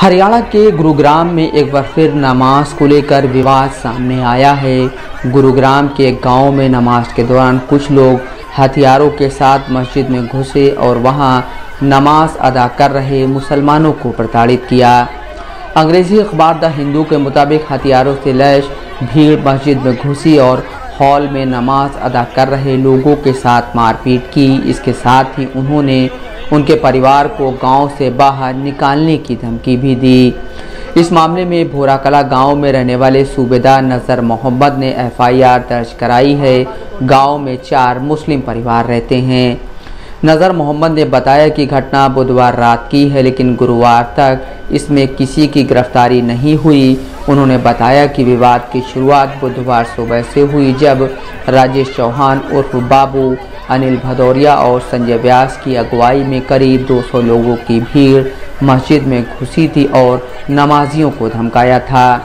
हरियाणा के गुरुग्राम में एक बार फिर नमाज को लेकर विवाद सामने आया है। गुरुग्राम के एक गांव में नमाज के दौरान कुछ लोग हथियारों के साथ मस्जिद में घुसे और वहां नमाज अदा कर रहे मुसलमानों को प्रताड़ित किया। अंग्रेजी अखबार द हिंदू के मुताबिक हथियारों से लैस भीड़ मस्जिद में घुसी और हॉल में नमाज अदा कर रहे लोगों के साथ मारपीट की। इसके साथ ही उन्होंने उनके परिवार को गांव से बाहर निकालने की धमकी भी दी। इस मामले में भोराकला गांव में रहने वाले सूबेदार नज़र मोहम्मद ने एफआईआर दर्ज कराई है। गांव में 4 मुस्लिम परिवार रहते हैं। नज़र मोहम्मद ने बताया कि घटना बुधवार रात की है, लेकिन गुरुवार तक इसमें किसी की गिरफ्तारी नहीं हुई। उन्होंने बताया कि विवाद की शुरुआत बुधवार सुबह से हुई, जब राजेश चौहान उर्फ बाबू, अनिल भदौरिया और संजय व्यास की अगुवाई में करीब 200 लोगों की भीड़ मस्जिद में घुसी थी और नमाजियों को धमकाया था।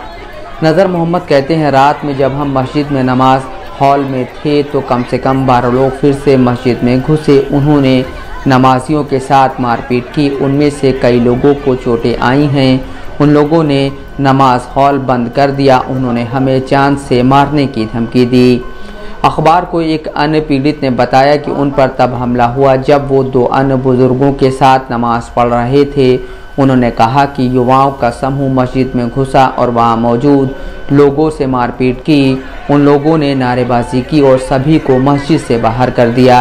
नज़र मोहम्मद कहते हैं, रात में जब हम मस्जिद में नमाज हॉल में थे तो कम से कम 12 लोग फिर से मस्जिद में घुसे। उन्होंने नमाजियों के साथ मारपीट की। उनमें से कई लोगों को चोटें आई हैं। उन लोगों ने नमाज हॉल बंद कर दिया। उन्होंने हमें जान से मारने की धमकी दी। अखबार को एक अन्य पीड़ित ने बताया कि उन पर तब हमला हुआ जब वो 2 अन्य बुजुर्गों के साथ नमाज पढ़ रहे थे। उन्होंने कहा कि युवाओं का समूह मस्जिद में घुसा और वहां मौजूद लोगों से मारपीट की। उन लोगों ने नारेबाजी की और सभी को मस्जिद से बाहर कर दिया।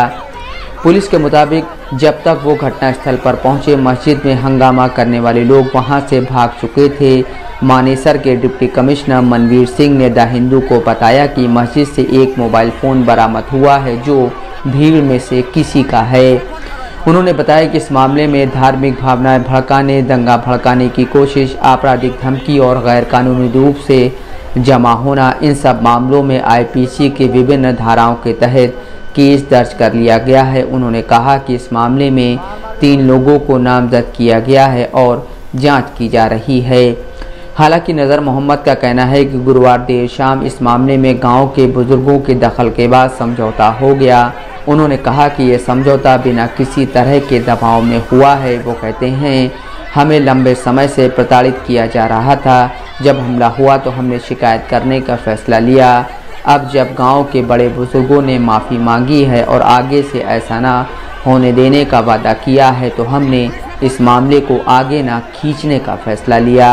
पुलिस के मुताबिक जब तक वो घटनास्थल पर पहुंचे, मस्जिद में हंगामा करने वाले लोग वहां से भाग चुके थे। मानेसर के डिप्टी कमिश्नर मनवीर सिंह ने द हिंदू को बताया कि मस्जिद से एक मोबाइल फ़ोन बरामद हुआ है जो भीड़ में से किसी का है। उन्होंने बताया कि इस मामले में धार्मिक भावनाएं भड़काने, दंगा भड़काने की कोशिश, आपराधिक धमकी और गैर कानूनी रूप से जमा होना, इन सब मामलों में आईपीसी की विभिन्न धाराओं के तहत केस दर्ज कर लिया गया है। उन्होंने कहा कि इस मामले में 3 लोगों को नामजद किया गया है और जांच की जा रही है। हालांकि नज़र मोहम्मद का कहना है कि गुरुवार देर शाम इस मामले में गांव के बुजुर्गों के दखल के बाद समझौता हो गया। उन्होंने कहा कि यह समझौता बिना किसी तरह के दबाव में हुआ है। वो कहते हैं, हमें लंबे समय से प्रताड़ित किया जा रहा था। जब हमला हुआ तो हमने शिकायत करने का फैसला लिया। अब जब गांव के बड़े बुजुर्गों ने माफ़ी मांगी है और आगे से ऐसा ना होने देने का वादा किया है, तो हमने इस मामले को आगे ना खींचने का फैसला लिया।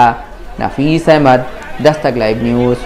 नफीस अहमद, दस्तक लाइव न्यूज़।